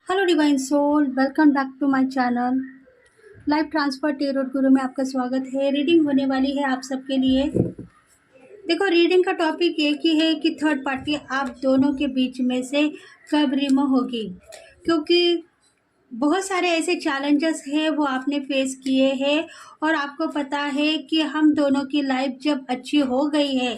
Hello divine soul, welcome back to my channel. Life transfer tarot guru में आपका स्वागत है। रीडिंग होने वाली है आप सबके लिए। देखो, रीडिंग का टॉपिक एक ही है कि थर्ड पार्टी आप दोनों के बीच में से कब रिमूव होगी, क्योंकि बहुत सारे ऐसे चैलेंजेस हैं वो आपने फेस किए हैं और आपको पता है कि हम दोनों की लाइफ जब अच्छी हो गई है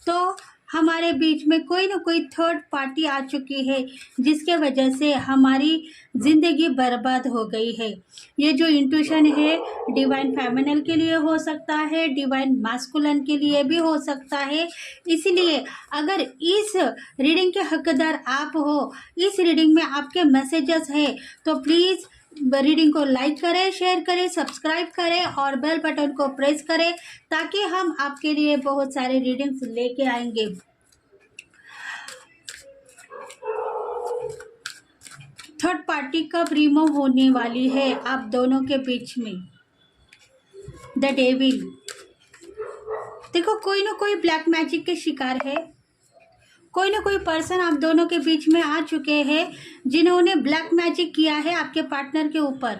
तो हमारे बीच में कोई ना कोई थर्ड पार्टी आ चुकी है, जिसके वजह से हमारी ज़िंदगी बर्बाद हो गई है। ये जो इंट्यूशन है डिवाइन फेमिनल के लिए हो सकता है, डिवाइन मास्कुलिन के लिए भी हो सकता है। इसलिए अगर इस रीडिंग के हकदार आप हो, इस रीडिंग में आपके मैसेजेस है, तो प्लीज़ रीडिंग को लाइक करें, शेयर करें, सब्सक्राइब करें और बेल बटन को प्रेस करें, ताकि हम आपके लिए बहुत सारे रीडिंग्स लेके आएंगे। थर्ड पार्टी कब रिमूव होने वाली है आप दोनों के बीच में? The devil. देखो, कोई ना कोई ब्लैक मैजिक के शिकार है। कोई ना कोई पर्सन आप दोनों के बीच में आ चुके हैं जिन्होंने ब्लैक मैजिक किया है आपके पार्टनर के ऊपर,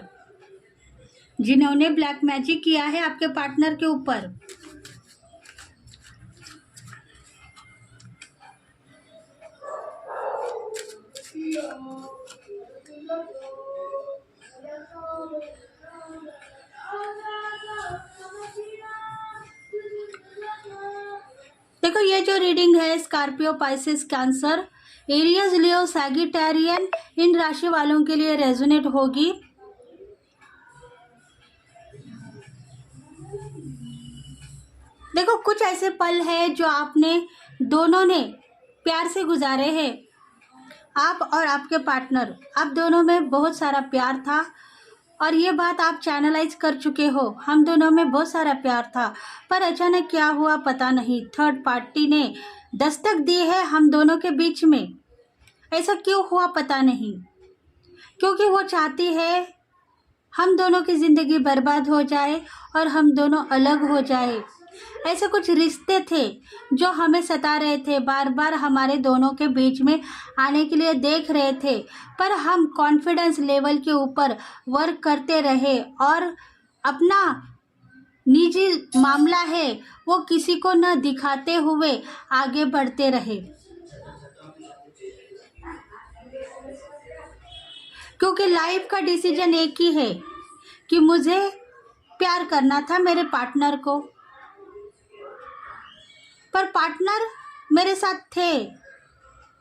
जिन्होंने ब्लैक मैजिक किया है आपके पार्टनर के ऊपर। देखो, ये जो रीडिंग है स्कॉर्पियो, पाइसेस, कैंसर, एरियस, लियो, सैगिटेरियन, इन राशि वालों के लिए रेजोनेट होगी। देखो, कुछ ऐसे पल है जो आपने दोनों ने प्यार से गुजारे हैं। आप और आपके पार्टनर, आप दोनों में बहुत सारा प्यार था और ये बात आप चैनलाइज कर चुके हो। हम दोनों में बहुत सारा प्यार था, पर अचानक क्या हुआ पता नहीं। थर्ड पार्टी ने दस्तक दी है हम दोनों के बीच में। ऐसा क्यों हुआ पता नहीं, क्योंकि वो चाहती है हम दोनों की ज़िंदगी बर्बाद हो जाए और हम दोनों अलग हो जाए। ऐसे कुछ रिश्ते थे जो हमें सता रहे थे, बार बार हमारे दोनों के बीच में आने के लिए देख रहे थे, पर हम कॉन्फिडेंस लेवल के ऊपर वर्क करते रहे और अपना निजी मामला है वो किसी को न दिखाते हुए आगे बढ़ते रहे, क्योंकि लाइफ का डिसीजन एक ही है कि मुझे प्यार करना था मेरे पार्टनर को। पर पार्टनर मेरे साथ थे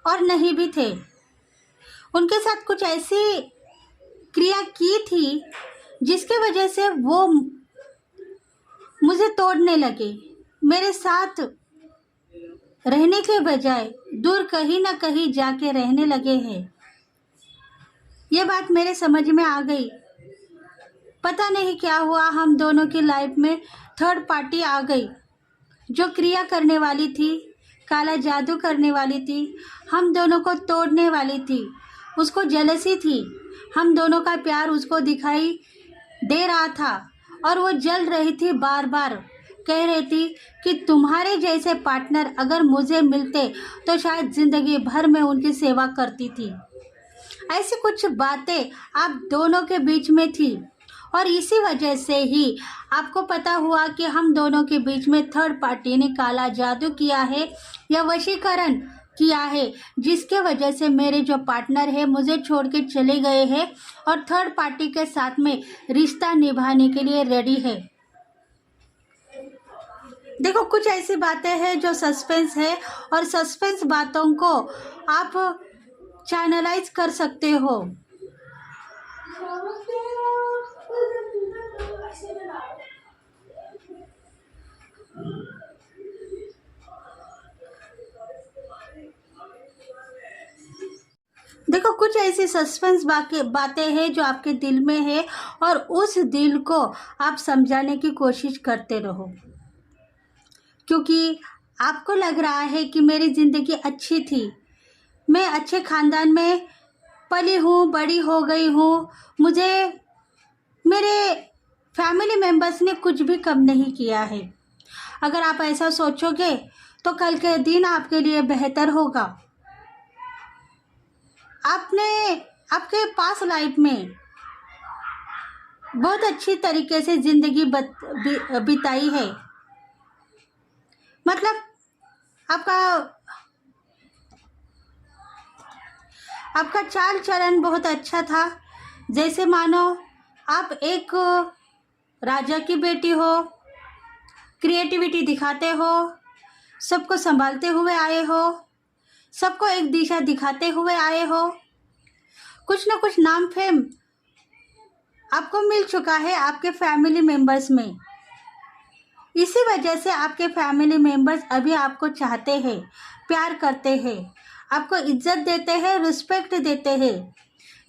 और नहीं भी थे। उनके साथ कुछ ऐसी क्रिया की थी जिसके वजह से वो मुझे तोड़ने लगे। मेरे साथ रहने के बजाय दूर कहीं ना कहीं जाके रहने लगे हैं। ये बात मेरे समझ में आ गई। पता नहीं क्या हुआ, हम दोनों की लाइफ में थर्ड पार्टी आ गई जो क्रिया करने वाली थी, काला जादू करने वाली थी, हम दोनों को तोड़ने वाली थी। उसको जेलसी थी, हम दोनों का प्यार उसको दिखाई दे रहा था और वो जल रही थी, बार बार कह रही थी कि तुम्हारे जैसे पार्टनर अगर मुझे मिलते तो शायद ज़िंदगी भर में उनकी सेवा करती थी। ऐसी कुछ बातें आप दोनों के बीच में थी और इसी वजह से ही आपको पता हुआ कि हम दोनों के बीच में थर्ड पार्टी ने काला जादू किया है या वशीकरण किया है, जिसके वजह से मेरे जो पार्टनर है मुझे छोड़ के चले गए हैं और थर्ड पार्टी के साथ में रिश्ता निभाने के लिए रेडी है। देखो, कुछ ऐसी बातें हैं जो सस्पेंस है और सस्पेंस बातों को आप चैनलाइज कर सकते हो। देखो, कुछ ऐसी सस्पेंस बातें हैं जो आपके दिल में है और उस दिल को आप समझाने की कोशिश करते रहो, क्योंकि आपको लग रहा है कि मेरी ज़िंदगी अच्छी थी, मैं अच्छे ख़ानदान में पली हूँ, बड़ी हो गई हूँ, मुझे मेरे फैमिली मेम्बर्स ने कुछ भी कम नहीं किया है। अगर आप ऐसा सोचोगे तो कल के दिन आपके लिए बेहतर होगा। आपने आपके पास लाइफ में बहुत अच्छी तरीके से जिंदगी बिताई है। मतलब आपका चाल चलन बहुत अच्छा था। जैसे मानो आप एक राजा की बेटी हो, क्रिएटिविटी दिखाते हो, सबको संभालते हुए आए हो, सबको एक दिशा दिखाते हुए आए हो। कुछ ना कुछ नाम फेम आपको मिल चुका है आपके फैमिली मेंबर्स में। इसी वजह से आपके फैमिली मेंबर्स अभी आपको चाहते हैं, प्यार करते हैं, आपको इज्जत देते हैं, रिस्पेक्ट देते हैं।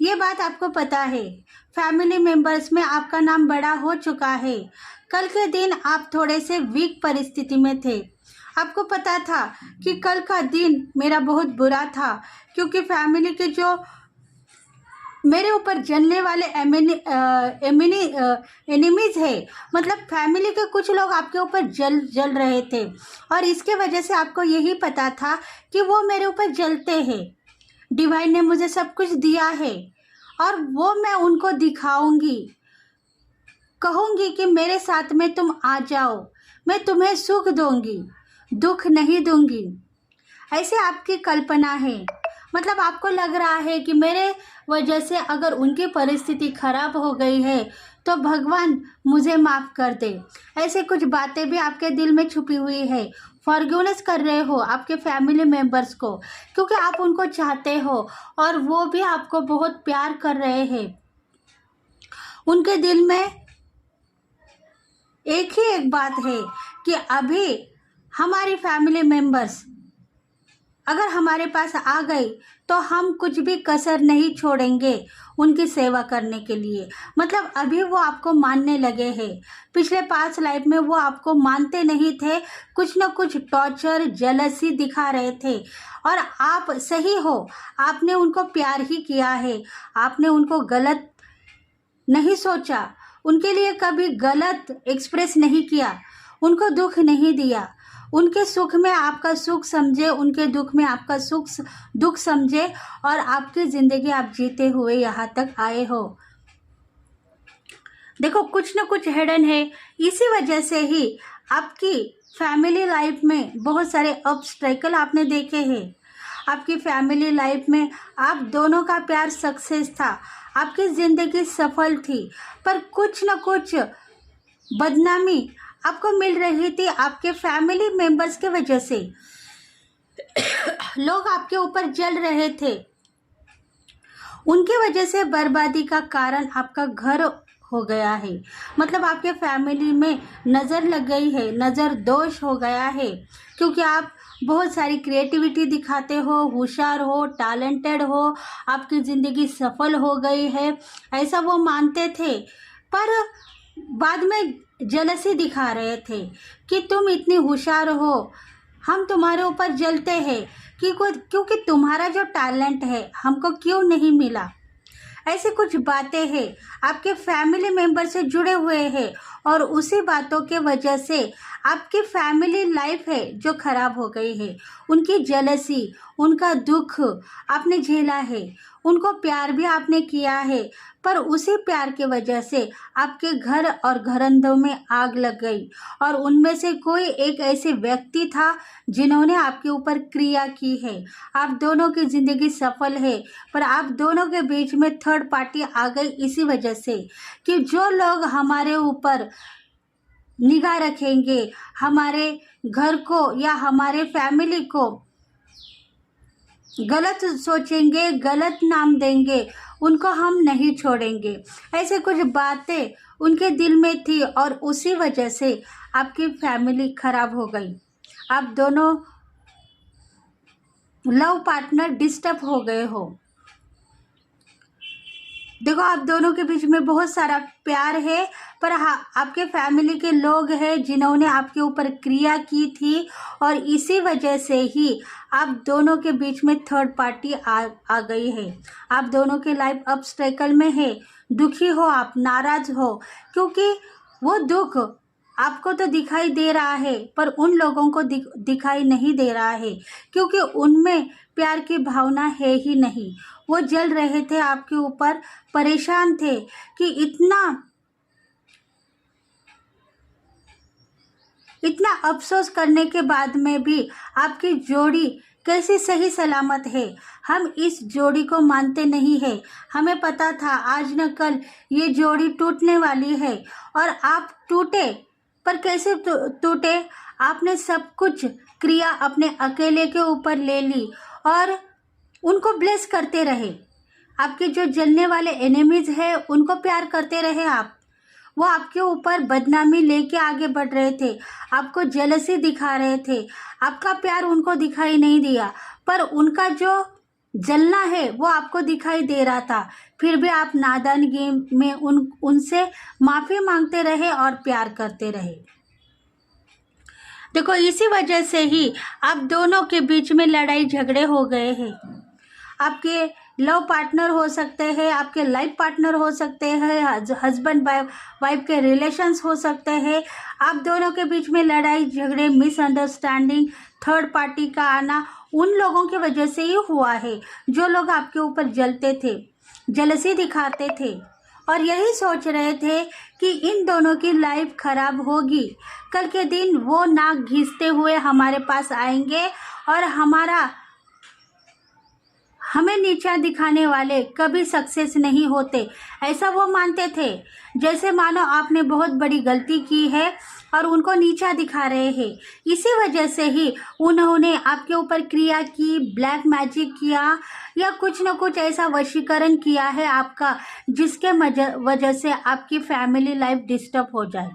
ये बात आपको पता है। फैमिली मेंबर्स में आपका नाम बड़ा हो चुका है। कल के दिन आप थोड़े से वीक परिस्थिति में थे। आपको पता था कि कल का दिन मेरा बहुत बुरा था, क्योंकि फैमिली के जो मेरे ऊपर जलने वाले एनिमीज है, मतलब फैमिली के कुछ लोग आपके ऊपर जल रहे थे, और इसके वजह से आपको यही पता था कि वो मेरे ऊपर जलते हैं। डिवाइन ने मुझे सब कुछ दिया है और वो मैं उनको दिखाऊंगी, कहूंगी कि मेरे साथ में तुम आ जाओ, मैं तुम्हें सुख दूंगी, दुख नहीं दूंगी। ऐसे आपकी कल्पना है। मतलब आपको लग रहा है कि मेरे वजह से अगर उनकी परिस्थिति खराब हो गई है तो भगवान मुझे माफ़ कर दे। ऐसे कुछ बातें भी आपके दिल में छुपी हुई है। फॉरगिवनेस कर रहे हो आपके फैमिली मेंबर्स को, क्योंकि आप उनको चाहते हो और वो भी आपको बहुत प्यार कर रहे हैं। उनके दिल में एक ही एक बात है कि अभी हमारी फैमिली मेंबर्स अगर हमारे पास आ गई तो हम कुछ भी कसर नहीं छोड़ेंगे उनकी सेवा करने के लिए। मतलब अभी वो आपको मानने लगे हैं। पिछले पास्ट लाइफ में वो आपको मानते नहीं थे, कुछ न कुछ टॉर्चर, जेलसी दिखा रहे थे। और आप सही हो, आपने उनको प्यार ही किया है, आपने उनको गलत नहीं सोचा, उनके लिए कभी गलत एक्सप्रेस नहीं किया, उनको दुख नहीं दिया। उनके सुख में आपका सुख समझे, उनके दुख में आपका दुख समझे, और आपकी ज़िंदगी आप जीते हुए यहाँ तक आए हो। देखो कुछ न कुछ हिडन है। इसी वजह से ही आपकी फैमिली लाइफ में बहुत सारे ऑब्स्टेकल आपने देखे हैं। आपकी फैमिली लाइफ में आप दोनों का प्यार सक्सेस था, आपकी ज़िंदगी सफल थी, पर कुछ न कुछ बदनामी आपको मिल रही थी आपके फैमिली मेंबर्स के वजह से। लोग आपके ऊपर जल रहे थे, उनकी वजह से बर्बादी का कारण आपका घर हो गया है। मतलब आपके फैमिली में नज़र लग गई है, नज़र दोष हो गया है, क्योंकि आप बहुत सारी क्रिएटिविटी दिखाते हो, होशियार हो, टैलेंटेड हो, आपकी ज़िंदगी सफल हो गई है, ऐसा वो मानते थे। पर बाद में जेलसी दिखा रहे थे कि तुम इतनी होशियार हो, हम तुम्हारे ऊपर जलते हैं क्योंकि तुम्हारा जो टैलेंट है हमको क्यों नहीं मिला। ऐसे कुछ बातें हैं आपके फैमिली मेंबर से जुड़े हुए हैं, और उसी बातों के वजह से आपकी फैमिली लाइफ है जो खराब हो गई है। उनकी जेलसी, उनका दुख आपने झेला है, उनको प्यार भी आपने किया है, पर उसी प्यार के वजह से आपके घर और घरंदों में आग लग गई, और उनमें से कोई एक ऐसे व्यक्ति था जिन्होंने आपके ऊपर क्रिया की है। आप दोनों की ज़िंदगी सफल है, पर आप दोनों के बीच में थर्ड पार्टी आ गई इसी वजह से कि जो लोग हमारे ऊपर निगाह रखेंगे, हमारे घर को या हमारे फैमिली को गलत सोचेंगे, गलत नाम देंगे, उनको हम नहीं छोड़ेंगे। ऐसे कुछ बातें उनके दिल में थी, और उसी वजह से आपकी फैमिली खराब हो गई। आप दोनों लव पार्टनर डिस्टर्ब हो गए हो। देखो आप दोनों के बीच में बहुत सारा प्यार है, पर हाँ आपके फैमिली के लोग हैं जिन्होंने आपके ऊपर क्रिया की थी, और इसी वजह से ही आप दोनों के बीच में थर्ड पार्टी आ गई है। आप दोनों के लाइफ ऑब्स्टेकल में है, दुखी हो, आप नाराज हो, क्योंकि वो दुख आपको तो दिखाई दे रहा है पर उन लोगों को दिखाई नहीं दे रहा है, क्योंकि उनमें प्यार की भावना है ही नहीं। वो जल रहे थे आपके ऊपर, परेशान थे कि इतना अफसोस करने के बाद में भी आपकी जोड़ी कैसी सही सलामत है। हम इस जोड़ी को मानते नहीं है। हमें पता था आज न कल ये जोड़ी टूटने वाली है और आप टूटे, पर कैसे टूटे? आपने सब कुछ क्रिया अपने अकेले के ऊपर ले ली और उनको ब्लेस करते रहे। आपके जो जलने वाले एनिमीज हैं उनको प्यार करते रहे आप। वो आपके ऊपर बदनामी लेके आगे बढ़ रहे थे, आपको जेलसी दिखा रहे थे, आपका प्यार उनको दिखाई नहीं दिया, पर उनका जो जलना है वो आपको दिखाई दे रहा था। फिर भी आप नादानगी में उनसे माफ़ी मांगते रहे और प्यार करते रहे। देखो, इसी वजह से ही आप दोनों के बीच में लड़ाई झगड़े हो गए हैं। आपके लव पार्टनर हो सकते हैं, आपके लाइफ पार्टनर हो सकते हैं, हस्बैंड वाइफ के रिलेशंस हो सकते हैं। आप दोनों के बीच में लड़ाई झगड़े, मिसअंडरस्टैंडिंग, थर्ड पार्टी का आना उन लोगों की वजह से ही हुआ है जो लोग आपके ऊपर जलते थे, जेलसी दिखाते थे और यही सोच रहे थे कि इन दोनों की लाइफ खराब होगी। कल के दिन वो नाक घिसते हुए हमारे पास आएंगे और हमें नीचा दिखाने वाले कभी सक्सेस नहीं होते, ऐसा वो मानते थे। जैसे मानो आपने बहुत बड़ी गलती की है और उनको नीचा दिखा रहे हैं। इसी वजह से ही उन्होंने आपके ऊपर क्रिया की, ब्लैक मैजिक किया या कुछ न कुछ ऐसा वशीकरण किया है आपका, जिसके वजह से आपकी फैमिली लाइफ डिस्टर्ब हो जाए।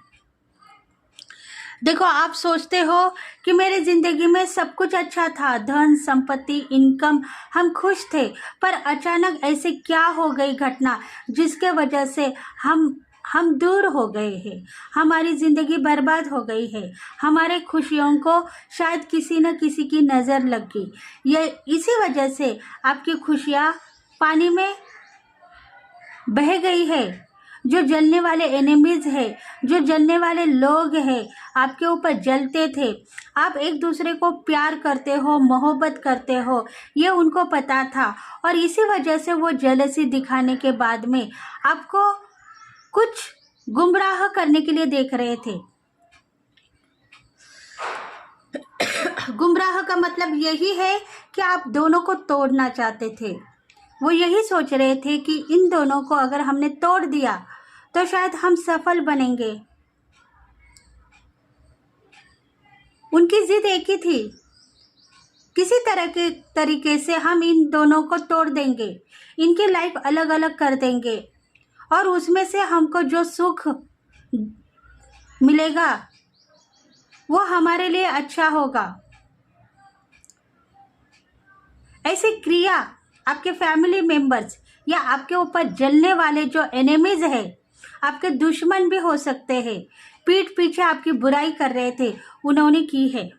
देखो, आप सोचते हो कि मेरी ज़िंदगी में सब कुछ अच्छा था, धन संपत्ति, इनकम, हम खुश थे, पर अचानक ऐसे क्या हो गई घटना जिसके वजह से हम दूर हो गए हैं, हमारी ज़िंदगी बर्बाद हो गई है, हमारे खुशियों को शायद किसी न किसी की नज़र लग गई। ये इसी वजह से आपकी खुशियाँ पानी में बह गई है। जो जलने वाले एनिमीज है, जो जलने वाले लोग हैं, आपके ऊपर जलते थे, आप एक दूसरे को प्यार करते हो, मोहब्बत करते हो, ये उनको पता था और इसी वजह से वो जेलसी दिखाने के बाद में आपको कुछ गुमराह करने के लिए देख रहे थे। गुमराह का मतलब यही है कि आप दोनों को तोड़ना चाहते थे। वो यही सोच रहे थे कि इन दोनों को अगर हमने तोड़ दिया तो शायद हम सफल बनेंगे। उनकी जिद एक ही थी, किसी तरह के तरीके से हम इन दोनों को तोड़ देंगे, इनकी लाइफ अलग अलग कर देंगे और उसमें से हमको जो सुख मिलेगा वो हमारे लिए अच्छा होगा। ऐसी क्रिया आपके फैमिली मेंबर्स या आपके ऊपर जलने वाले जो एनिमीज है, आपके दुश्मन भी हो सकते हैं, पीठ पीछे आपकी बुराई कर रहे थे, उन्होंने की है।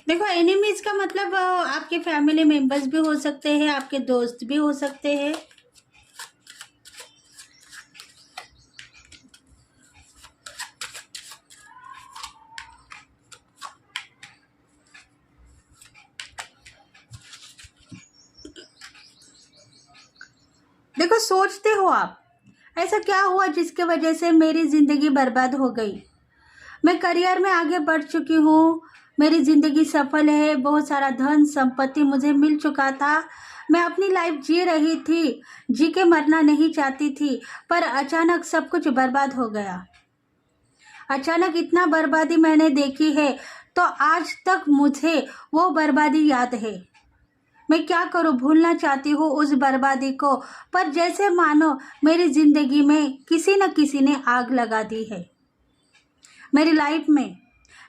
देखो, एनिमीज का मतलब आपके फैमिली मेंबर्स भी हो सकते हैं, आपके दोस्त भी हो सकते हैं। देखो, सोचते हो आप ऐसा क्या हुआ जिसके वजह से मेरी ज़िंदगी बर्बाद हो गई। मैं करियर में आगे बढ़ चुकी हूँ, मेरी ज़िंदगी सफल है, बहुत सारा धन संपत्ति मुझे मिल चुका था, मैं अपनी लाइफ जी रही थी, जी के मरना नहीं चाहती थी, पर अचानक सब कुछ बर्बाद हो गया। अचानक इतना बर्बादी मैंने देखी है तो आज तक मुझे वो बर्बादी याद है। मैं क्या करूं, भूलना चाहती हूँ उस बर्बादी को, पर जैसे मानो मेरी ज़िंदगी में किसी न किसी ने आग लगा दी है। मेरी लाइफ में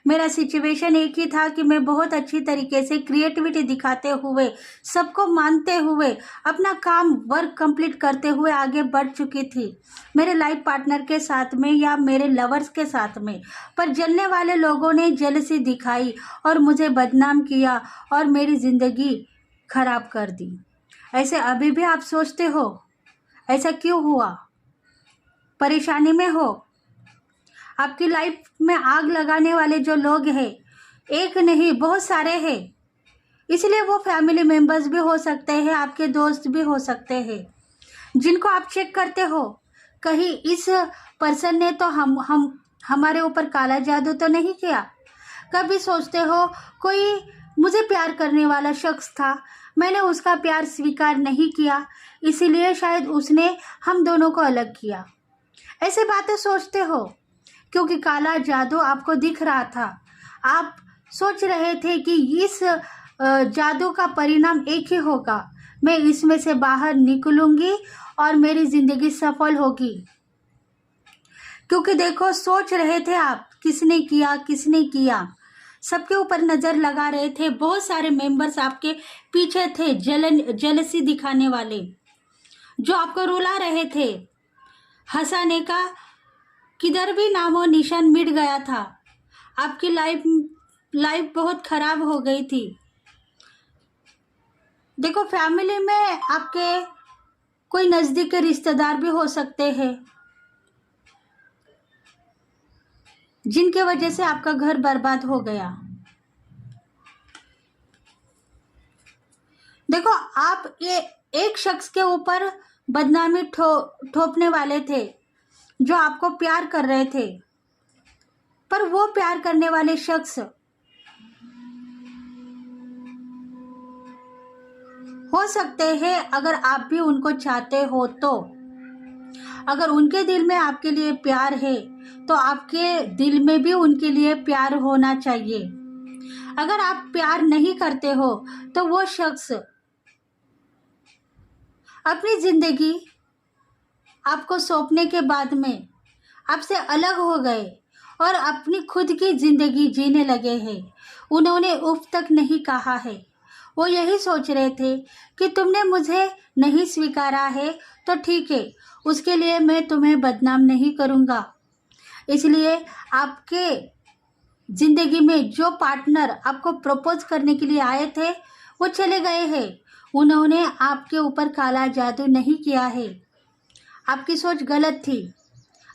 मेरा सिचुएशन एक ही था कि मैं बहुत अच्छी तरीके से क्रिएटिविटी दिखाते हुए, सबको मानते हुए, अपना काम वर्क कंप्लीट करते हुए आगे बढ़ चुकी थी, मेरे लाइफ पार्टनर के साथ में या मेरे लवर्स के साथ में। पर जलने वाले लोगों ने जेलसी दिखाई और मुझे बदनाम किया और मेरी ज़िंदगी खराब कर दी। ऐसे अभी भी आप सोचते हो? ऐसा क्यों हुआ? परेशानी में हो? आपकी लाइफ में आग लगाने वाले जो लोग हैं, एक नहीं बहुत सारे हैं। इसलिए वो फैमिली मेंबर्स भी हो सकते हैं, आपके दोस्त भी हो सकते हैं, जिनको आप चेक करते हो कहीं इस पर्सन ने तो हमारे ऊपर काला जादू तो नहीं किया। कभी सोचते हो कोई मुझे प्यार करने वाला शख्स था, मैंने उसका प्यार स्वीकार नहीं किया, इसीलिए शायद उसने हम दोनों को अलग किया। ऐसे बातें सोचते हो क्योंकि काला जादू आपको दिख रहा था। आप सोच रहे थे कि इस जादू का परिणाम एक ही होगा, मैं इसमें से बाहर निकलूंगी और मेरी जिंदगी सफल होगी। क्योंकि देखो, सोच रहे थे आप किसने किया किसने किया, सबके ऊपर नज़र लगा रहे थे। बहुत सारे मेंबर्स आपके पीछे थे, जेलसी दिखाने वाले, जो आपको रुला रहे थे। हंसाने का किधर भी नामो निशान मिट गया था। आपकी लाइफ बहुत खराब हो गई थी। देखो, फैमिली में आपके कोई नज़दीक के रिश्तेदार भी हो सकते हैं, जिनके वजह से आपका घर बर्बाद हो गया। देखो, आप ये एक शख्स के ऊपर बदनामी ठोपने वाले थे, जो आपको प्यार कर रहे थे, पर वो प्यार करने वाले शख्स हो सकते हैं, अगर आप भी उनको चाहते हो तो, अगर उनके दिल में आपके लिए प्यार है तो आपके दिल में भी उनके लिए प्यार होना चाहिए। अगर आप प्यार नहीं करते हो तो वो शख्स अपनी जिंदगी आपको सौंपने के बाद में आपसे अलग हो गए और अपनी खुद की जिंदगी जीने लगे हैं। उन्होंने उफ तक नहीं कहा है। वो यही सोच रहे थे कि तुमने मुझे नहीं स्वीकारा है तो ठीक है, उसके लिए मैं तुम्हें बदनाम नहीं करूँगा। इसलिए आपके ज़िंदगी में जो पार्टनर आपको प्रपोज करने के लिए आए थे वो चले गए हैं। उन्होंने आपके ऊपर काला जादू नहीं किया है। आपकी सोच गलत थी।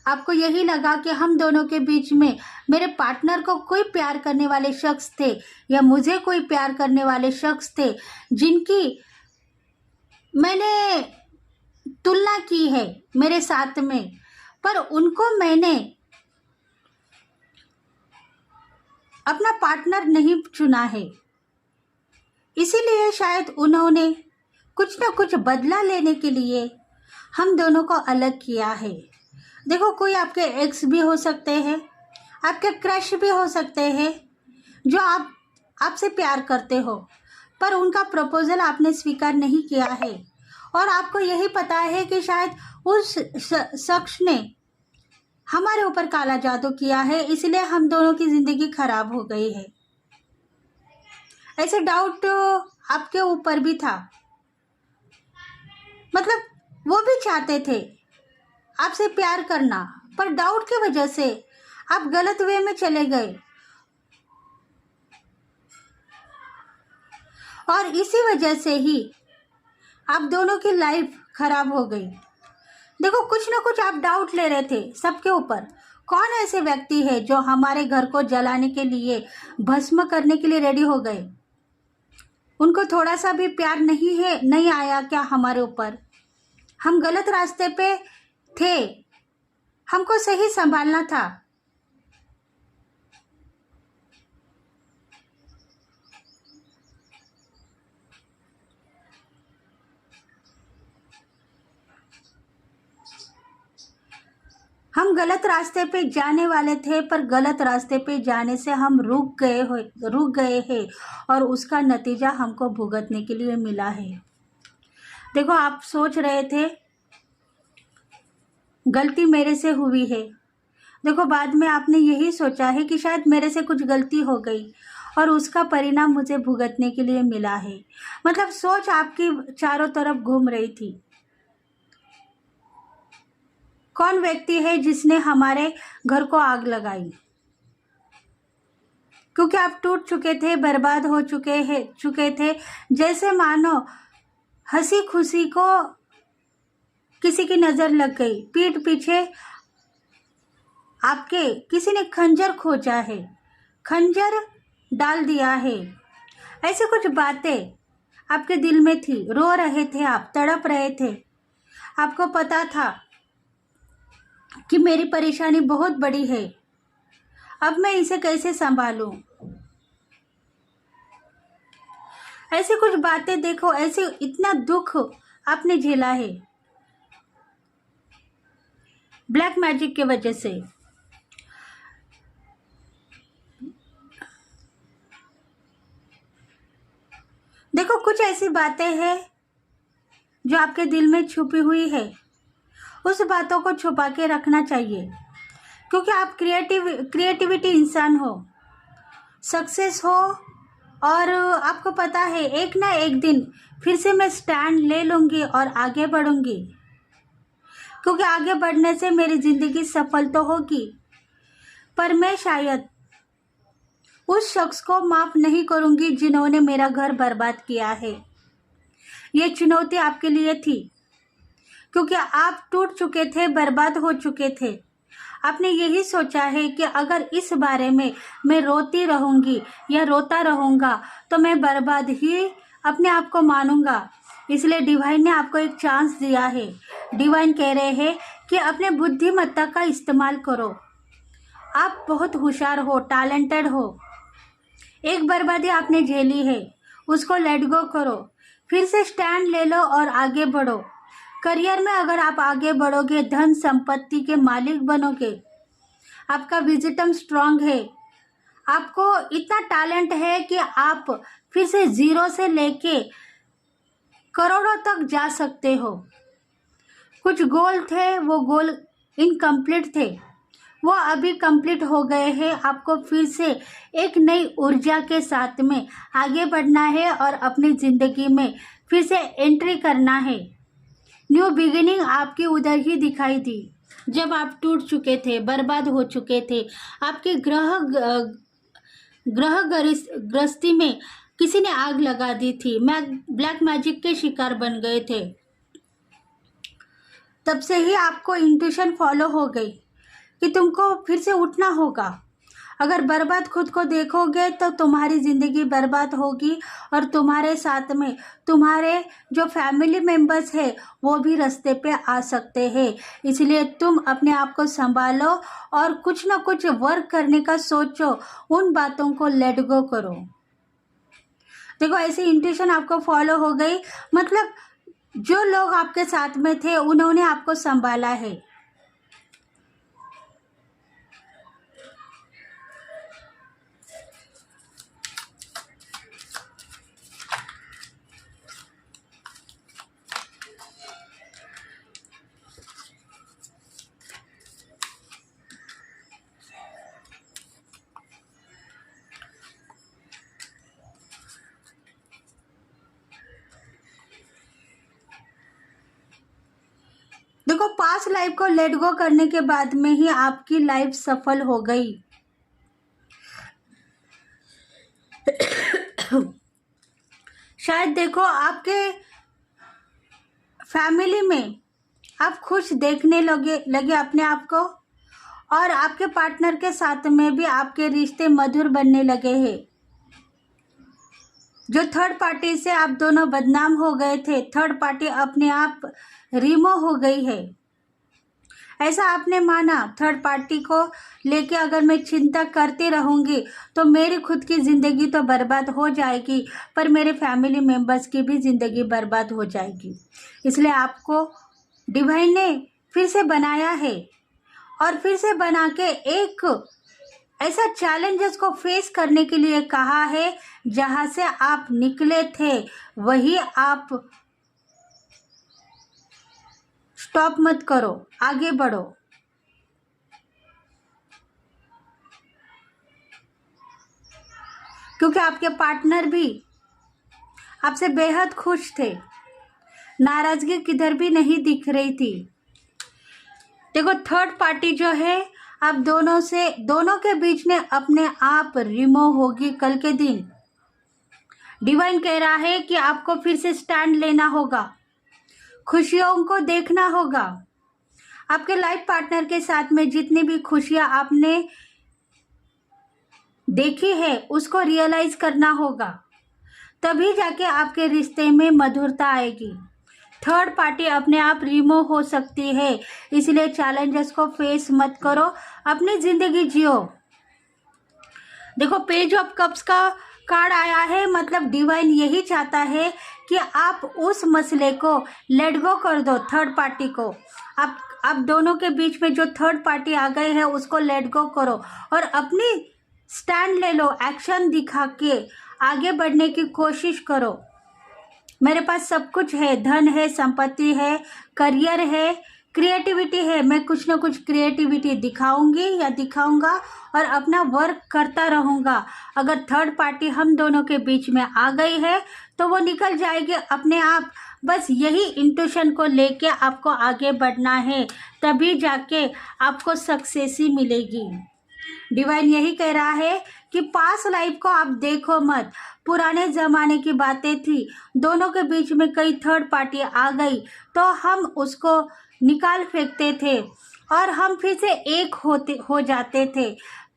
आपको यही लगा कि हम दोनों के बीच में मेरे पार्टनर को कोई प्यार करने वाले शख्स थे या मुझे कोई प्यार करने वाले शख्स थे, जिनकी मैंने तुलना की है मेरे साथ में, पर उनको मैंने अपना पार्टनर नहीं चुना है। इसीलिए शायद उन्होंने कुछ ना कुछ बदला लेने के लिए हम दोनों को अलग किया है। देखो, कोई आपके एक्स भी हो सकते हैं, आपके क्रश भी हो सकते हैं, जो आपसे प्यार करते हो, पर उनका प्रपोजल आपने स्वीकार नहीं किया है और आपको यही पता है कि शायद उस शख्स ने हमारे ऊपर काला जादू किया है, इसलिए हम दोनों की ज़िंदगी खराब हो गई है। ऐसे डाउट आपके ऊपर भी था। मतलब वो भी चाहते थे आपसे प्यार करना, पर डाउट की वजह से आप गलत वे में चले गए और इसी वजह से ही आप दोनों की लाइफ खराब हो गई। देखो, कुछ ना कुछ आप डाउट ले रहे थे सबके ऊपर। कौन ऐसे व्यक्ति है जो हमारे घर को जलाने के लिए, भस्म करने के लिए रेडी हो गए? उनको थोड़ा सा भी प्यार नहीं आया क्या हमारे ऊपर? हम गलत रास्ते पे थे, हमको सही संभालना था। हम गलत रास्ते पे जाने वाले थे, पर गलत रास्ते पे जाने से हम रुक गए हैं और उसका नतीजा हमको भुगतने के लिए मिला है। देखो, आप सोच रहे थे गलती मेरे से हुई है। देखो, बाद में आपने यही सोचा है कि शायद मेरे से कुछ गलती हो गई और उसका परिणाम मुझे भुगतने के लिए मिला है। मतलब सोच आपकी चारों तरफ घूम रही थी। कौन व्यक्ति है जिसने हमारे घर को आग लगाई? क्योंकि आप टूट चुके थे, बर्बाद हो चुके थे, जैसे मानो हंसी खुशी को किसी की नज़र लग गई, पीठ पीछे आपके किसी ने खंजर खोजा है, खंजर डाल दिया है। ऐसे कुछ बातें आपके दिल में थी, रो रहे थे आप, तड़प रहे थे। आपको पता था कि मेरी परेशानी बहुत बड़ी है, अब मैं इसे कैसे संभालूं। ऐसे कुछ बातें देखो, ऐसे इतना दुख आपने झेला है ब्लैक मैजिक के वजह से। देखो कुछ ऐसी बातें हैं जो आपके दिल में छुपी हुई है, उस बातों को छुपा के रखना चाहिए, क्योंकि आप क्रिएटिविटी इंसान हो, सक्सेस हो, और आपको पता है एक ना एक दिन फिर से मैं स्टैंड ले लूँगी और आगे बढ़ूँगी, क्योंकि आगे बढ़ने से मेरी ज़िंदगी सफल तो होगी, पर मैं शायद उस शख्स को माफ़ नहीं करूँगी जिन्होंने मेरा घर बर्बाद किया है। ये चुनौती आपके लिए थी, क्योंकि आप टूट चुके थे, बर्बाद हो चुके थे। आपने यही सोचा है कि अगर इस बारे में मैं रोती रहूँगी या रोता रहूँगा तो मैं बर्बाद ही अपने आप को मानूँगा। इसलिए डिवाइन ने आपको एक चांस दिया है। डिवाइन कह रहे हैं कि अपने बुद्धिमत्ता का इस्तेमाल करो। आप बहुत होशियार हो, टैलेंटेड हो। एक बर्बादी आपने झेली है, उसको लेट गो करो, फिर से स्टैंड ले लो और आगे बढ़ो। करियर में अगर आप आगे बढ़ोगे, धन संपत्ति के मालिक बनोगे, आपका विजडम स्ट्रांग है, आपको इतना टैलेंट है कि आप फिर से जीरो से लेके करोड़ों तक जा सकते हो। कुछ गोल थे, वो गोल इनकम्प्लीट थे, वो अभी कंप्लीट हो गए हैं। आपको फिर से एक नई ऊर्जा के साथ में आगे बढ़ना है और अपनी ज़िंदगी में फिर से एंट्री करना है। न्यू बिगिनिंग आपकी उधर ही दिखाई दी जब आप टूट चुके थे, बर्बाद हो चुके थे। आपके ग्रस्ती में किसी ने आग लगा दी थी, ब्लैक मैजिक के शिकार बन गए थे। तब से ही आपको इंट्यूशन फॉलो हो गई कि तुमको फिर से उठना होगा। अगर बर्बाद खुद को देखोगे तो तुम्हारी ज़िंदगी बर्बाद होगी, और तुम्हारे साथ में तुम्हारे जो फैमिली मेंबर्स हैं वो भी रास्ते पे आ सकते हैं। इसलिए तुम अपने आप को संभालो और कुछ ना कुछ वर्क करने का सोचो, उन बातों को लेट गो करो। देखो ऐसी इंट्यूशन आपको फॉलो हो गई, मतलब जो लोग आपके साथ में थे उन्होंने आपको संभाला है। देखो पास्ट लाइफ को लेट गो करने के बाद में ही आपकी लाइफ सफल हो गई। शायद देखो आपके फैमिली में आप खुश देखने लगे अपने आप को, और आपके पार्टनर के साथ में भी आपके रिश्ते मधुर बनने लगे हैं। जो थर्ड पार्टी से आप दोनों बदनाम हो गए थे, थर्ड पार्टी अपने आप रिमूव हो गई है। ऐसा आपने माना, थर्ड पार्टी को लेके अगर मैं चिंता करती रहूँगी तो मेरी खुद की ज़िंदगी तो बर्बाद हो जाएगी, पर मेरे फैमिली मेम्बर्स की भी ज़िंदगी बर्बाद हो जाएगी। इसलिए आपको डिवाइन ने फिर से बनाया है, और फिर से बना के एक ऐसा चैलेंजेस को फेस करने के लिए कहा है, जहाँ से आप निकले थे वही आप स्टॉप मत करो, आगे बढ़ो। क्योंकि आपके पार्टनर भी आपसे बेहद खुश थे, नाराजगी किधर भी नहीं दिख रही थी। देखो थर्ड पार्टी जो है आप दोनों के बीच में अपने आप रिमूव होगी कल के दिन। डिवाइन कह रहा है कि आपको फिर से स्टैंड लेना होगा, खुशियों को देखना होगा। आपके लाइफ पार्टनर के साथ में जितनी भी खुशियां आपने देखी है उसको रियलाइज करना होगा, तभी जाके आपके रिश्ते में मधुरता आएगी। थर्ड पार्टी अपने आप रिमूव हो सकती है, इसलिए चैलेंजेस को फेस मत करो, अपनी जिंदगी जियो। देखो पेज ऑफ कप्स का कार्ड आया है, मतलब डिवाइन यही चाहता है कि आप उस मसले को लेट गो कर दो। थर्ड पार्टी को आप दोनों के बीच में जो थर्ड पार्टी आ गए हैं उसको लेट गो करो और अपनी स्टैंड ले लो, एक्शन दिखा के आगे बढ़ने की कोशिश करो। मेरे पास सब कुछ है, धन है, संपत्ति है, करियर है, क्रिएटिविटी है, मैं कुछ ना कुछ क्रिएटिविटी दिखाऊंगी या दिखाऊंगा और अपना वर्क करता रहूंगा। अगर थर्ड पार्टी हम दोनों के बीच में आ गई है तो वो निकल जाएगी अपने आप। बस यही इंट्यूशन को लेके आपको आगे बढ़ना है, तभी जाके आपको सक्सेस ही मिलेगी। डिवाइन यही कह रहा है कि पास लाइफ को आप देखो मत, पुराने ज़माने की बातें थी, दोनों के बीच में कई थर्ड पार्टी आ गई तो हम उसको निकाल फेंकते थे और हम फिर से एक हो जाते थे।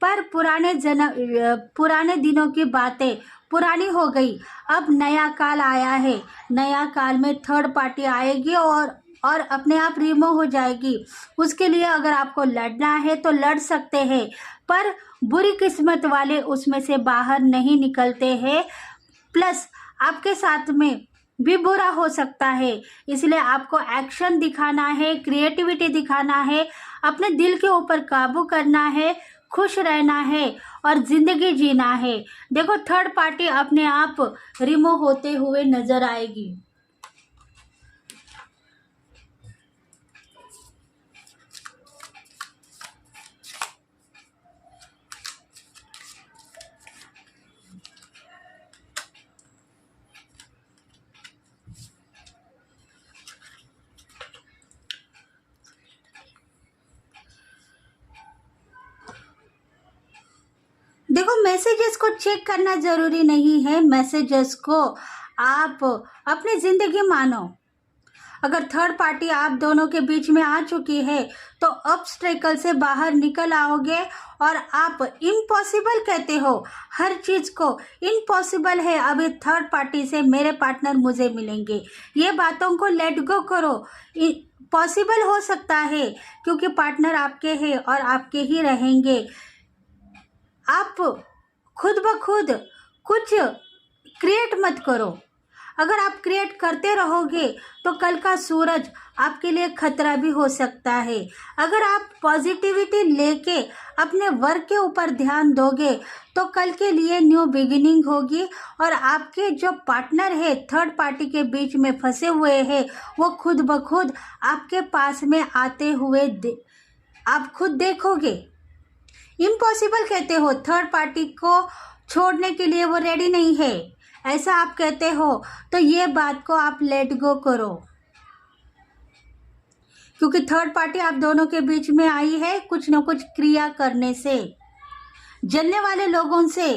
पर पुराने दिनों की बातें पुरानी हो गई, अब नया काल आया है। नया काल में थर्ड पार्टी आएगी और अपने आप रिमूव हो जाएगी। उसके लिए अगर आपको लड़ना है तो लड़ सकते हैं, पर बुरी किस्मत वाले उसमें से बाहर नहीं निकलते हैं। प्लस आपके साथ में भी बुरा हो सकता है, इसलिए आपको एक्शन दिखाना है, क्रिएटिविटी दिखाना है, अपने दिल के ऊपर काबू करना है, खुश रहना है और ज़िंदगी जीना है। देखो थर्ड पार्टी अपने आप रिमूव होते हुए नज़र आएगी। देखो मैसेजेस को चेक करना ज़रूरी नहीं है, मैसेजेस को आप अपनी ज़िंदगी मानो। अगर थर्ड पार्टी आप दोनों के बीच में आ चुकी है तो ऑब्स्टेकल से बाहर निकल आओगे और आप इम्पॉसिबल कहते हो हर चीज़ को, इम्पॉसिबल है अभी थर्ड पार्टी से मेरे पार्टनर मुझे मिलेंगे, ये बातों को लेट गो करो। पॉसिबल हो सकता है क्योंकि पार्टनर आपके हैं और आपके ही रहेंगे। आप खुद ब खुद कुछ क्रिएट मत करो। अगर आप क्रिएट करते रहोगे तो कल का सूरज आपके लिए खतरा भी हो सकता है। अगर आप पॉजिटिविटी लेके अपने वर्क के ऊपर ध्यान दोगे तो कल के लिए न्यू बिगिनिंग होगी और आपके जो पार्टनर है थर्ड पार्टी के बीच में फंसे हुए हैं वो खुद ब खुद आपके पास में आते हुए आप खुद देखोगे। इम्पॉसिबल कहते हो, थर्ड पार्टी को छोड़ने के लिए वो रेडी नहीं है, ऐसा आप कहते हो, तो ये बात को आप लेट गो करो। क्योंकि थर्ड पार्टी आप दोनों के बीच में आई है कुछ न कुछ क्रिया करने से, जलने वाले लोगों से,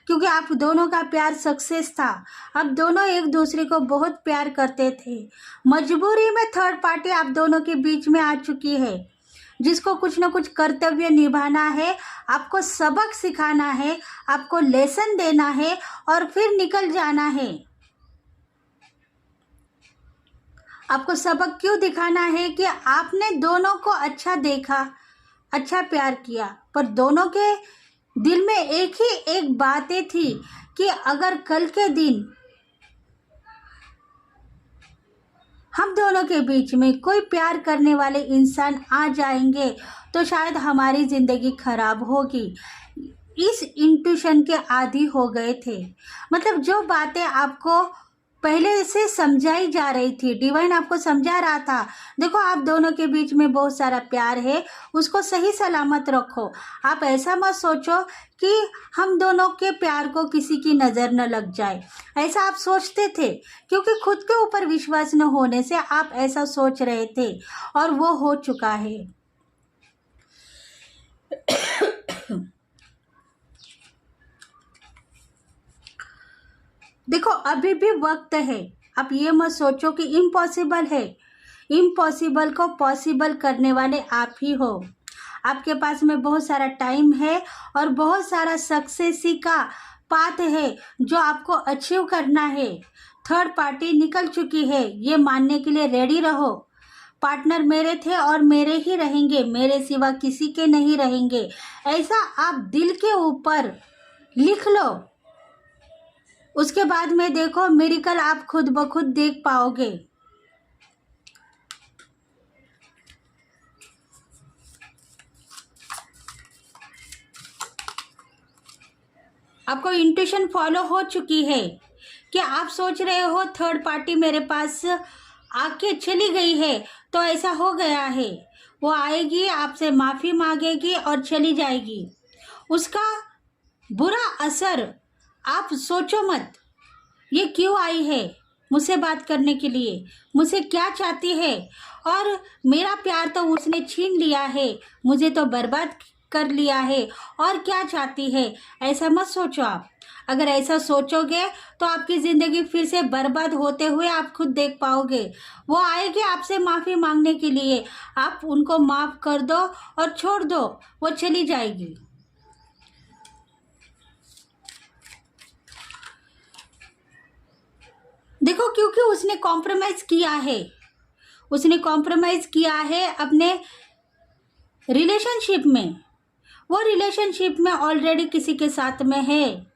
क्योंकि आप दोनों का प्यार सक्सेस था। आप दोनों एक दूसरे को बहुत प्यार करते थे, मजबूरी में थर्ड पार्टी आप दोनों के बीच में आ चुकी है, जिसको कुछ न कुछ कर्तव्य निभाना है, आपको सबक सिखाना है, आपको लेसन देना है और फिर निकल जाना है। आपको सबक क्यों दिखाना है कि आपने दोनों को अच्छा देखा, अच्छा प्यार किया, पर दोनों के दिल में एक ही एक बातें थी कि अगर कल के दिन हम दोनों के बीच में कोई प्यार करने वाले इंसान आ जाएंगे तो शायद हमारी ज़िंदगी खराब होगी। इस इंट्यूशन के आदी हो गए थे, मतलब जो बातें आपको पहले से समझाई जा रही थी, डिवाइन आपको समझा रहा था, देखो आप दोनों के बीच में बहुत सारा प्यार है, उसको सही सलामत रखो। आप ऐसा मत सोचो कि हम दोनों के प्यार को किसी की नज़र न लग जाए, ऐसा आप सोचते थे क्योंकि खुद के ऊपर विश्वास न होने से आप ऐसा सोच रहे थे और वो हो चुका है। देखो अभी भी वक्त है, आप ये मत सोचो कि इम्पॉसिबल है, इम्पॉसिबल को पॉसिबल करने वाले आप ही हो। आपके पास में बहुत सारा टाइम है और बहुत सारा सक्सेसी का पाथ है जो आपको अचीव करना है। थर्ड पार्टी निकल चुकी है, ये मानने के लिए रेडी रहो। पार्टनर मेरे थे और मेरे ही रहेंगे, मेरे सिवा किसी के नहीं रहेंगे, ऐसा आप दिल के ऊपर लिख लो। उसके बाद में देखो मिरेकल आप खुद ब खुद देख पाओगे। आपको इंट्यूशन फॉलो हो चुकी है कि आप सोच रहे हो थर्ड पार्टी मेरे पास आके चली गई है, तो ऐसा हो गया है। वो आएगी, आपसे माफ़ी मांगेगी और चली जाएगी। उसका बुरा असर आप सोचो मत। ये क्यों आई है मुझसे बात करने के लिए, मुझसे क्या चाहती है, और मेरा प्यार तो उसने छीन लिया है, मुझे तो बर्बाद कर लिया है, और क्या चाहती है, ऐसा मत सोचो आप। अगर ऐसा सोचोगे तो आपकी ज़िंदगी फिर से बर्बाद होते हुए आप खुद देख पाओगे। वो आएगी आपसे माफ़ी मांगने के लिए, आप उनको माफ़ कर दो और छोड़ दो, वो चली जाएगी। देखो, क्योंकि उसने कॉम्प्रोमाइज़ किया है, उसने कॉम्प्रोमाइज़ किया है अपने रिलेशनशिप में। वो रिलेशनशिप में ऑलरेडी किसी के साथ में है,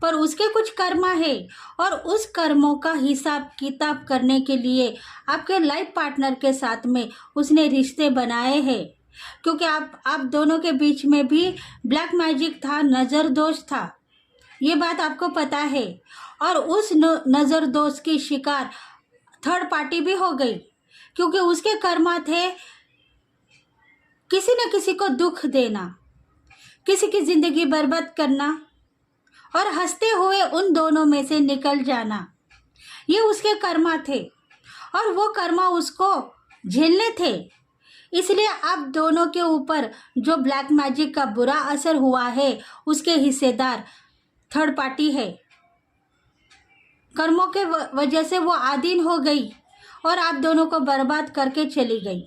पर उसके कुछ कर्म है, और उस कर्मों का हिसाब किताब करने के लिए आपके लाइफ पार्टनर के साथ में उसने रिश्ते बनाए हैं। क्योंकि आप दोनों के बीच में भी ब्लैक मैजिक था, नज़र दोष था, ये बात आपको पता है। और उस नज़र दोष की शिकार थर्ड पार्टी भी हो गई, क्योंकि उसके कर्म थे किसी न किसी को दुख देना, किसी की ज़िंदगी बर्बाद करना और हंसते हुए उन दोनों में से निकल जाना। ये उसके कर्म थे और वो कर्म उसको झेलने थे। इसलिए आप दोनों के ऊपर जो ब्लैक मैजिक का बुरा असर हुआ है, उसके हिस्सेदार थर्ड पार्टी है। कर्मों के वजह से वो आधीन हो गई और आप दोनों को बर्बाद करके चली गई।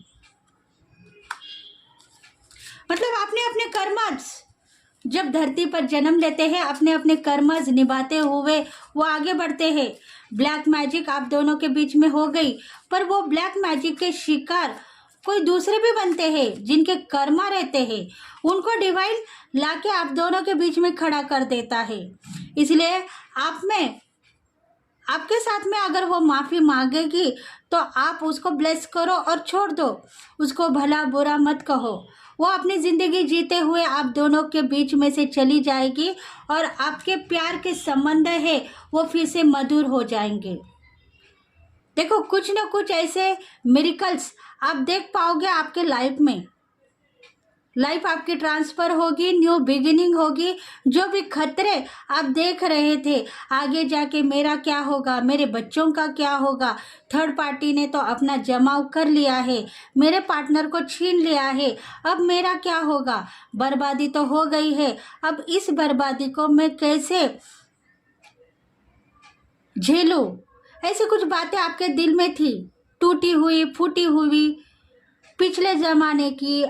मतलब आपने अपने कर्मज जब धरती पर जन्म लेते हैं, अपने अपने कर्मज निभाते हुए वो आगे बढ़ते हैं। ब्लैक मैजिक आप दोनों के बीच में हो गई, पर वो ब्लैक मैजिक के शिकार कोई दूसरे भी बनते हैं जिनके कर्मा रहते हैं। उनको डिवाइन लाके आप दोनों के बीच में खड़ा कर देता है। इसलिए आप में, आपके साथ में अगर वो माफ़ी मांगेगी तो आप उसको ब्लेस करो और छोड़ दो, उसको भला बुरा मत कहो। वो अपनी ज़िंदगी जीते हुए आप दोनों के बीच में से चली जाएगी और आपके प्यार के संबंध है वो फिर से मधुर हो जाएंगे। देखो, कुछ ना कुछ ऐसे मिरेकल्स आप देख पाओगे आपके लाइफ में। लाइफ आपकी ट्रांसफ़र होगी, न्यू बिगिनिंग होगी। जो भी खतरे आप देख रहे थे, आगे जाके मेरा क्या होगा, मेरे बच्चों का क्या होगा, थर्ड पार्टी ने तो अपना जमाव कर लिया है, मेरे पार्टनर को छीन लिया है, अब मेरा क्या होगा, बर्बादी तो हो गई है, अब इस बर्बादी को मैं कैसे झेलूं। ऐसी कुछ बातें आपके दिल में थी, टूटी हुई, फूटी हुई, पिछले ज़माने की,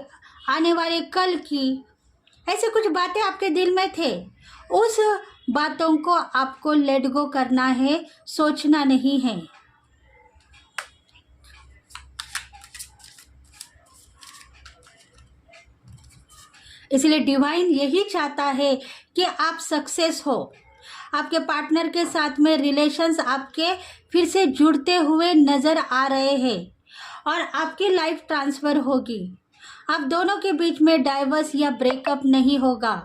आने वाले कल की, ऐसे कुछ बातें आपके दिल में थे। उस बातों को आपको लेट गो करना है, सोचना नहीं है। इसलिए डिवाइन यही चाहता है कि आप सक्सेस हो। आपके पार्टनर के साथ में रिलेशंस आपके फिर से जुड़ते हुए नज़र आ रहे हैं और आपकी लाइफ ट्रांसफ़र होगी। आप दोनों के बीच में डाइवर्स या ब्रेकअप नहीं होगा।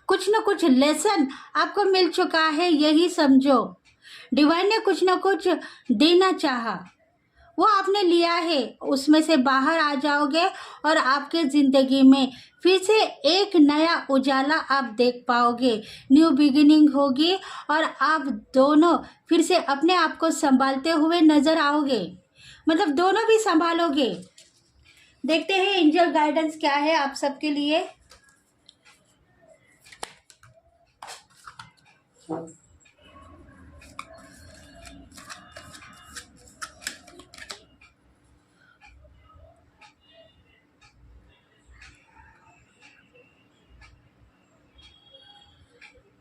कुछ न कुछ लेसन आपको मिल चुका है, यही समझो। डिवाइन ने कुछ न कुछ देना चाहा, वो आपने लिया है, उसमें से बाहर आ जाओगे और आपके ज़िंदगी में फिर से एक नया उजाला आप देख पाओगे, न्यू बिगिनिंग होगी और आप दोनों फिर से अपने आप को संभालते हुए नज़र आओगे। मतलब दोनों भी संभालोगे। देखते हैं एंजल गाइडेंस क्या है आप सबके लिए।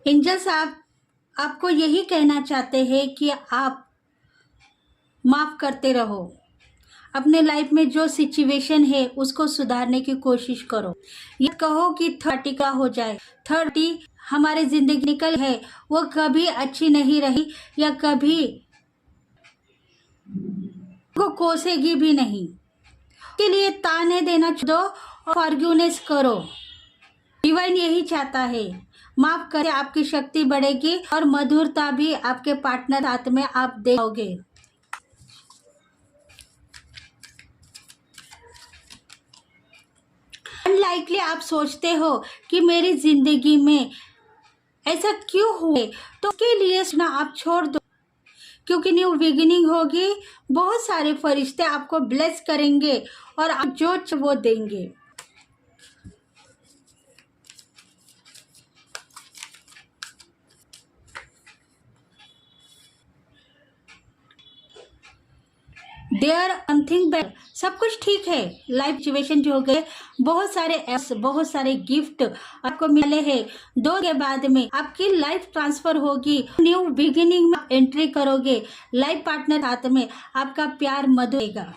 एंजल साहब आपको यही कहना चाहते हैं कि आप माफ़ करते रहो। अपने लाइफ में जो सिचुएशन है उसको सुधारने की कोशिश करो। ये कहो कि 30 का हो जाए, 30 हमारे ज़िंदगी निकल है, वो कभी अच्छी नहीं रही या कभी को कोसेगी भी नहीं। के लिए ताने देना दो और फॉरगिवनेस करो। डिवाइन यही चाहता है। माफ़ करें, आपकी शक्ति बढ़ेगी और मधुरता भी आपके पार्टनर साथ में आप देखोगे। अनलाइकली आप सोचते हो कि मेरी जिंदगी में ऐसा क्यों हुए, तो उसके लिए सुना आप छोड़ दो, क्योंकि न्यू बिगिनिंग होगी। बहुत सारे फरिश्ते आपको ब्लेस करेंगे और आप जो वो देंगे। देयर समथिंग बेटर, सब कुछ ठीक है। लाइफ सिचुएशन जो हो गए, बहुत सारे एप्स, बहुत सारे गिफ्ट आपको मिले हैं। 2 के बाद में आपकी लाइफ ट्रांसफर होगी, न्यू बिगिनिंग में एंट्री करोगे। लाइफ पार्टनर साथ में आपका प्यार मधुर होगा।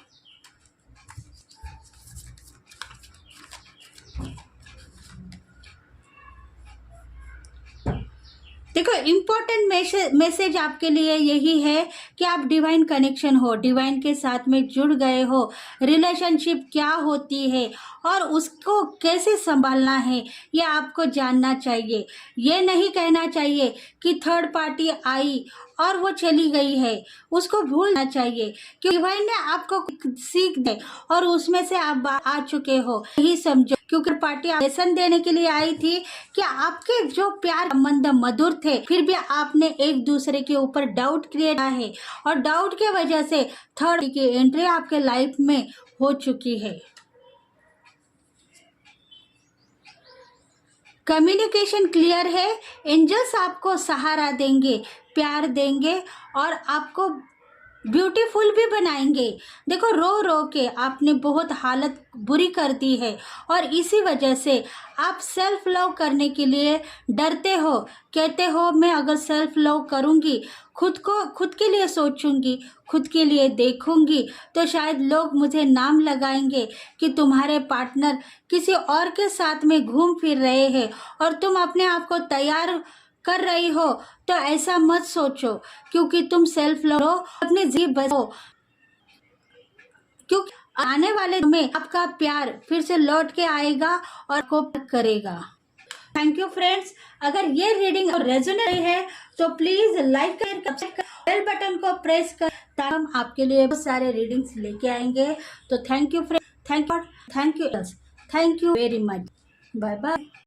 देखो, इम्पोर्टेंट मैसेज आपके लिए यही है कि आप डिवाइन कनेक्शन हो, डिवाइन के साथ में जुड़ गए हो। रिलेशनशिप क्या होती है और उसको कैसे संभालना है, ये आपको जानना चाहिए। ये नहीं कहना चाहिए कि थर्ड पार्टी आई और वो चली गई है, उसको भूलना चाहिए कि डिवाइन ने आपको सीख दे और उसमें से आप आ चुके हो। यही समझो, क्योंकि पार्टी लेसन देने के लिए आई थी कि आपके जो प्यार संबंध मधुर थे, फिर भी आपने एक दूसरे के ऊपर डाउट क्रिएट किया है और डाउट के वजह से थर्ड की एंट्री आपके लाइफ में हो चुकी है। कम्युनिकेशन क्लियर है। एंजल्स आपको सहारा देंगे, प्यार देंगे और आपको ब्यूटीफुल भी बनाएंगे। देखो, रो रो के आपने बहुत हालत बुरी कर दी है और इसी वजह से आप सेल्फ लव करने के लिए डरते हो। कहते हो मैं अगर सेल्फ लव करूँगी, खुद के लिए सोचूंगी, खुद के लिए देखूंगी, तो शायद लोग मुझे नाम लगाएंगे कि तुम्हारे पार्टनर किसी और के साथ में घूम फिर रहे हैं और तुम अपने आप को तैयार कर रही हो। तो ऐसा मत सोचो, क्योंकि तुम सेल्फ लव हो, अपनी जी बचो, क्योंकि आने वाले में आपका प्यार फिर से लौट के आएगा और को करेगा। Thank you friends. अगर ये रीडिंग रेजोनेट है तो प्लीज लाइक कर, बेल बटन को प्रेस कर, ताकि हम आपके लिए बहुत सारे रीडिंग्स लेके आएंगे। तो thank you friends, thank you very much. Bye bye.